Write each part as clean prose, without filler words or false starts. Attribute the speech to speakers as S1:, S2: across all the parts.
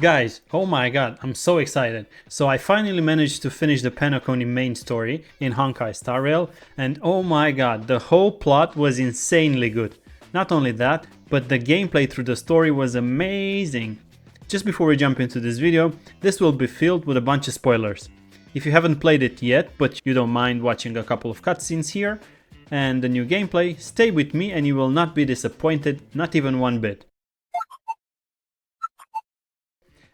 S1: Guys, oh my god, I'm so excited. So I finally managed to finish the PENACONY main story in Honkai Star Rail, and oh my god, the whole plot was insanely good. Not only that, but the gameplay through the story was amazing. Just before we jump into this video, this will be filled with a bunch of spoilers. If you haven't played it yet, but you don't mind watching a couple of cutscenes here and the new gameplay, stay with me and you will not be disappointed, not even one bit.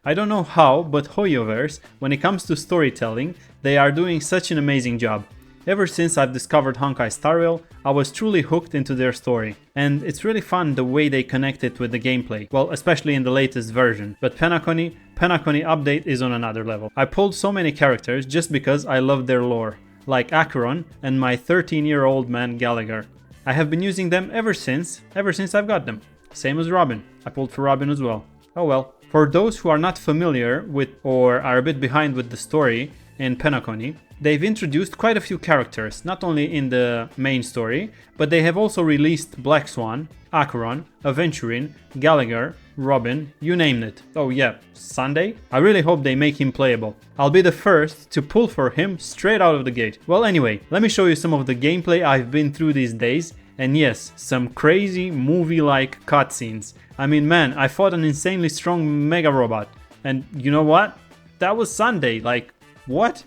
S1: I don't know how, but HoYoverse, when it comes to storytelling, they are doing such an amazing job. Ever since I've discovered Honkai Star Rail, I was truly hooked into their story. And it's really fun the way they connect it with the gameplay, well, especially in the latest version. But PENACONY update is on another level. I pulled so many characters just because I love their lore, like Acheron and my 13-year-old man Gallagher. I have been using them ever since I've got them. Same as Robin, I pulled for Robin as well. Oh well. For those who are not familiar with or are a bit behind with the story in PENACONY, they've introduced quite a few characters, not only in the main story, but they have also released Black Swan, Acheron, Aventurine, Gallagher, Robin, you name it. Oh yeah, Sunday? I really hope they make him playable. I'll be the first to pull for him straight out of the gate. Well anyway, let me show you some of the gameplay I've been through these days. And yes, some crazy movie-like cutscenes. I mean, man, I fought an insanely strong mega robot. And you know what? That was Sunday, like, what?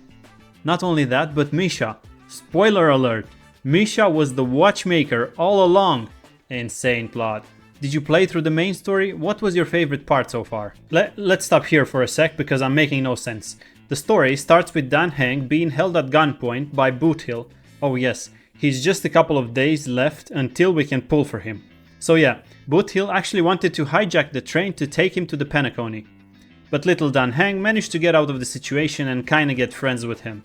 S1: Not only that, but Misha. Spoiler alert. Misha was the watchmaker all along. Insane plot. Did you play through the main story? What was your favorite part so far? Let's stop here for a sec because I'm making no sense. The story starts with Dan Heng being held at gunpoint by Boothill. Oh yes. He's just a couple of days left until we can pull for him. So yeah, Boothill actually wanted to hijack the train to take him to the PENACONY. But little Dan Heng managed to get out of the situation and kinda get friends with him.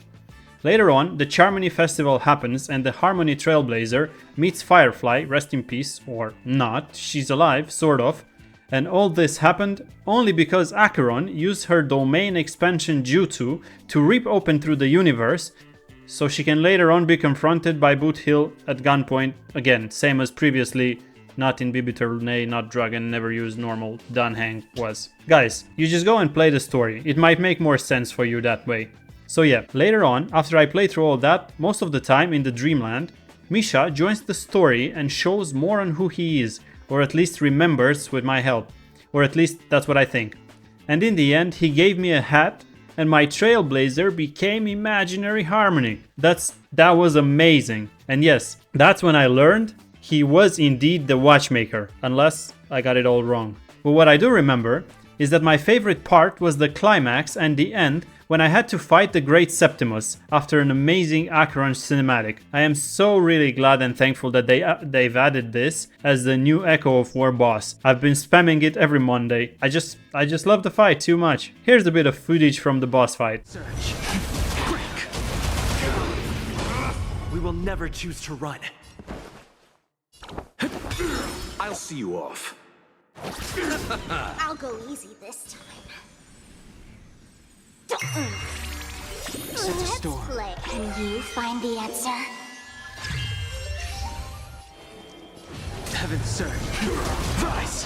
S1: Later on, the Charmony festival happens and the Harmony Trailblazer meets Firefly, rest in peace, or not, she's alive, sort of. And all this happened only because Acheron used her domain expansion jutsu to rip open through the universe, so she can later on be confronted by Boothill at gunpoint, again, same as previously, not in Bibitur, nay, not Dragon, never used normal, Dan Heng was. Guys, you just go and play the story, it might make more sense for you that way. So yeah, later on, after I play through all that, most of the time in the Dreamland, Misha joins the story and shows more on who he is, or at least remembers with my help, or at least that's what I think. And in the end, he gave me a hat, and my Trailblazer became Imaginary Harmony. That was amazing. And yes, that's when I learned he was indeed the watchmaker, unless I got it all wrong. But what I do remember is that my favorite part was the climax and the end when I had to fight the Great Septimus after an amazing Acheron cinematic. I am so really glad and thankful that they've added this as the new Echo of War boss. I've been spamming it every Monday. I just love the fight too much. Here's a bit of footage from the boss fight.
S2: Surge. Quick. We will never choose to run. I'll see you off.
S3: I'll go easy this time.
S2: Set a storm.
S3: Play. Can you find the answer?
S2: Heaven surge. Rise.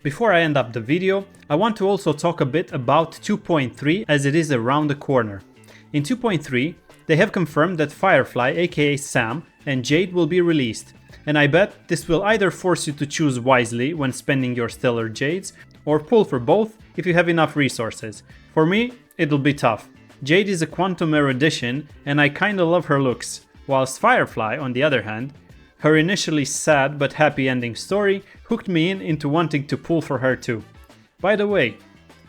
S1: Before I end up the video, I want to also talk a bit about 2.3 as it is around the corner. In 2.3, they have confirmed that Firefly, aka Sam, and Jade will be released. And I bet this will either force you to choose wisely when spending your stellar Jades, or pull for both if you have enough resources. For me, it'll be tough. Jade is a quantum erudition and I kinda love her looks, whilst Firefly, on the other hand, her initially sad but happy ending story hooked me into wanting to pull for her too. By the way,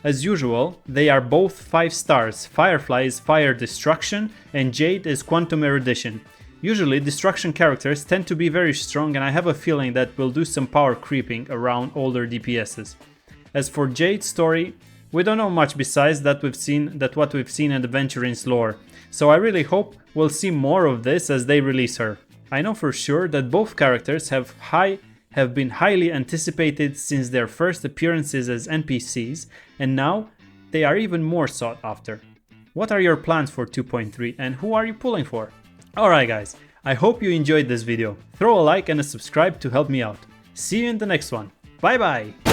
S1: as usual, they are both 5 stars. Firefly is Fire Destruction and Jade is Quantum Erudition. Usually, Destruction characters tend to be very strong and I have a feeling that we'll do some power creeping around older DPSs. As for Jade's story, we don't know much besides what we've seen in Aventurine's lore, so I really hope we'll see more of this as they release her. I know for sure that both characters have been highly anticipated since their first appearances as NPCs, and now they are even more sought after. What are your plans for 2.3 and who are you pulling for? Alright guys, I hope you enjoyed this video. Throw a like and a subscribe to help me out. See you in the next one. Bye bye!